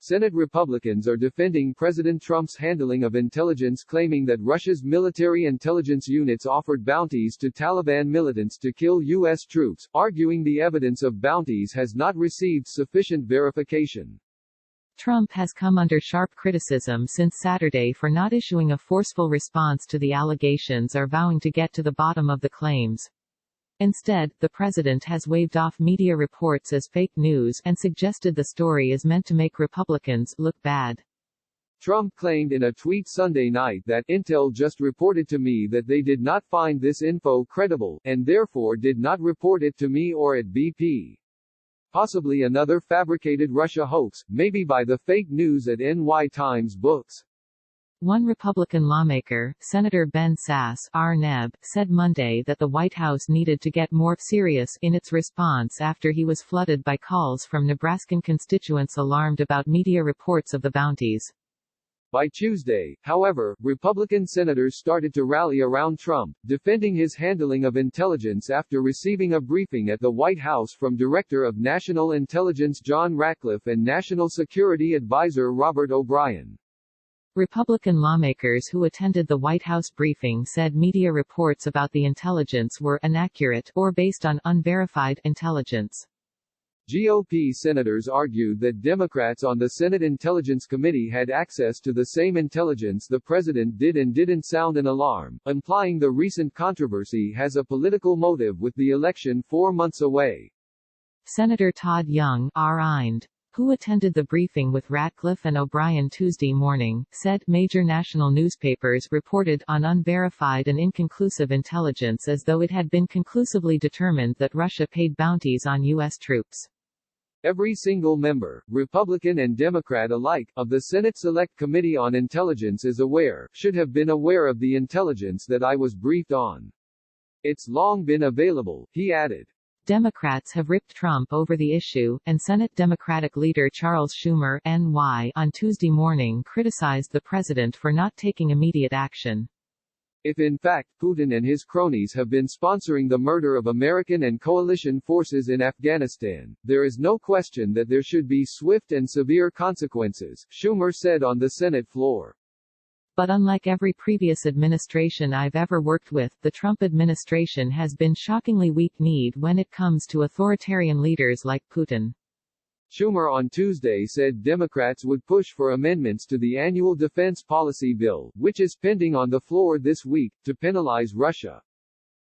Senate Republicans are defending President Trump's handling of intelligence, claiming that Russia's military intelligence units offered bounties to Taliban militants to kill U.S. troops, arguing the evidence of bounties has not received sufficient verification. Trump has come under sharp criticism since Saturday for not issuing a forceful response to the allegations or vowing to get to the bottom of the claims. Instead, the president has waved off media reports as fake news and suggested the story is meant to make Republicans look bad. Trump claimed in a tweet Sunday night that Intel just reported to me that they did not find this info credible, and therefore did not report it to me or at BP. Possibly another fabricated Russia hoax, maybe by the fake news at NY Times Books. One Republican lawmaker, Senator Ben Sasse, R-Neb, said Monday that the White House needed to get more serious in its response after he was flooded by calls from Nebraskan constituents alarmed about media reports of the bounties. By Tuesday, however, Republican senators started to rally around Trump, defending his handling of intelligence after receiving a briefing at the White House from Director of National Intelligence John Ratcliffe and National Security Advisor Robert O'Brien. Republican lawmakers who attended the White House briefing said media reports about the intelligence were inaccurate or based on unverified intelligence. GOP senators argued that Democrats on the Senate Intelligence Committee had access to the same intelligence the president did and didn't sound an alarm, implying the recent controversy has a political motive with the election 4 months away. Senator Todd Young, R-Ind, who attended the briefing with Ratcliffe and O'Brien Tuesday morning, said major national newspapers reported on unverified and inconclusive intelligence as though it had been conclusively determined that Russia paid bounties on U.S. troops. Every single member, Republican and Democrat alike, of the Senate Select Committee on Intelligence is aware, should have been aware of the intelligence that I was briefed on. It's long been available, he added. Democrats have ripped Trump over the issue, and Senate Democratic leader Charles Schumer, NY, on Tuesday morning criticized the president for not taking immediate action. If in fact, Putin and his cronies have been sponsoring the murder of American and coalition forces in Afghanistan, there is no question that there should be swift and severe consequences, Schumer said on the Senate floor. But unlike every previous administration I've ever worked with, the Trump administration has been shockingly weak-kneed when it comes to authoritarian leaders like Putin. Schumer on Tuesday said Democrats would push for amendments to the annual defense policy bill, which is pending on the floor this week, to penalize Russia.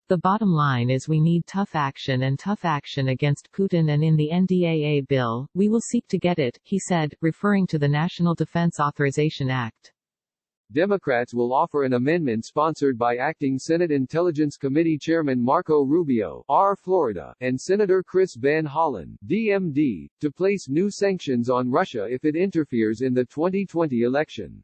The bottom line is we need tough action against Putin, and in the NDAA bill, we will seek to get it, he said, referring to the National Defense Authorization Act. Democrats will offer an amendment sponsored by Acting Senate Intelligence Committee Chairman Marco Rubio, R. Florida, and Senator Chris Van Hollen, DMD, to place new sanctions on Russia if it interferes in the 2020 election.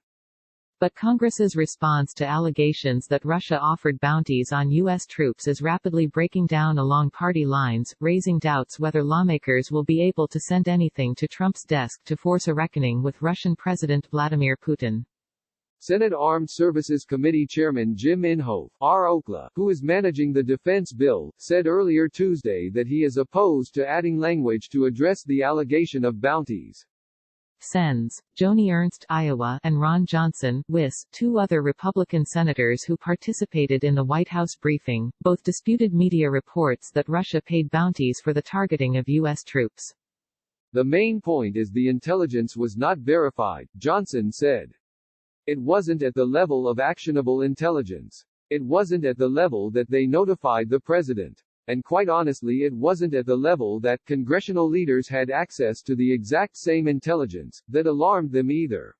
But Congress's response to allegations that Russia offered bounties on U.S. troops is rapidly breaking down along party lines, raising doubts whether lawmakers will be able to send anything to Trump's desk to force a reckoning with Russian President Vladimir Putin. Senate Armed Services Committee Chairman Jim Inhofe, R. Oakla, who is managing the defense bill, said earlier Tuesday that he is opposed to adding language to address the allegation of bounties. Sens. Joni Ernst, Iowa, and Ron Johnson, WIS, two other Republican senators who participated in the White House briefing, both disputed media reports that Russia paid bounties for the targeting of U.S. troops. The main point is the intelligence was not verified, Johnson said. It wasn't at the level of actionable intelligence. It wasn't at the level that they notified the president. And quite honestly, it wasn't at the level that congressional leaders had access to the exact same intelligence that alarmed them either.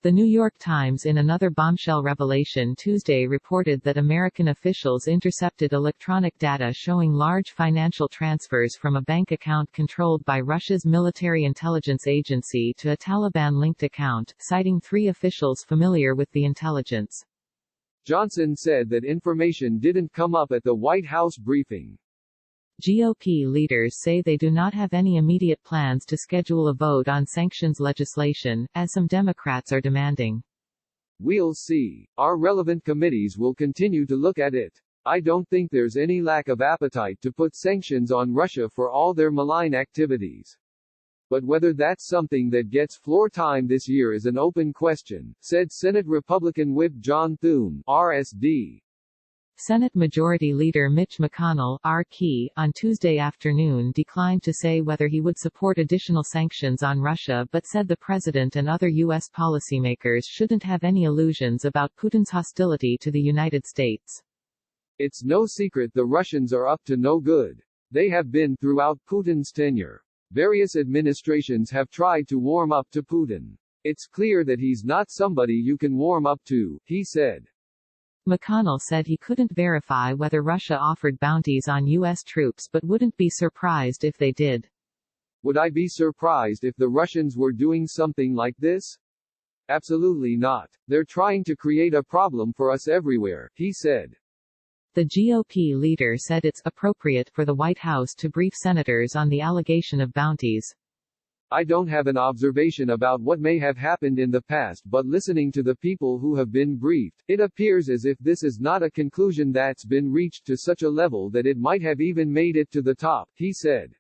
The New York Times, in another bombshell revelation Tuesday, reported that American officials intercepted electronic data showing large financial transfers from a bank account controlled by Russia's military intelligence agency to a Taliban-linked account, citing 3 officials familiar with the intelligence. Johnson said that information didn't come up at the White House briefing. GOP leaders say they do not have any immediate plans to schedule a vote on sanctions legislation, as some Democrats are demanding. We'll see. Our relevant committees will continue to look at it. I don't think there's any lack of appetite to put sanctions on Russia for all their malign activities. But whether that's something that gets floor time this year is an open question, said Senate Republican Whip John Thune, RSD. Senate Majority Leader Mitch McConnell, RK, on Tuesday afternoon declined to say whether he would support additional sanctions on Russia but said the president and other U.S. policymakers shouldn't have any illusions about Putin's hostility to the United States. It's no secret the Russians are up to no good. They have been throughout Putin's tenure. Various administrations have tried to warm up to Putin. It's clear that he's not somebody you can warm up to, he said. McConnell said he couldn't verify whether Russia offered bounties on U.S. troops but wouldn't be surprised if they did. Would I be surprised if the Russians were doing something like this? Absolutely not. They're trying to create a problem for us everywhere, he said. The GOP leader said it's appropriate for the White House to brief senators on the allegation of bounties. I don't have an observation about what may have happened in the past, but listening to the people who have been briefed, it appears as if this is not a conclusion that's been reached to such a level that it might have even made it to the top, he said.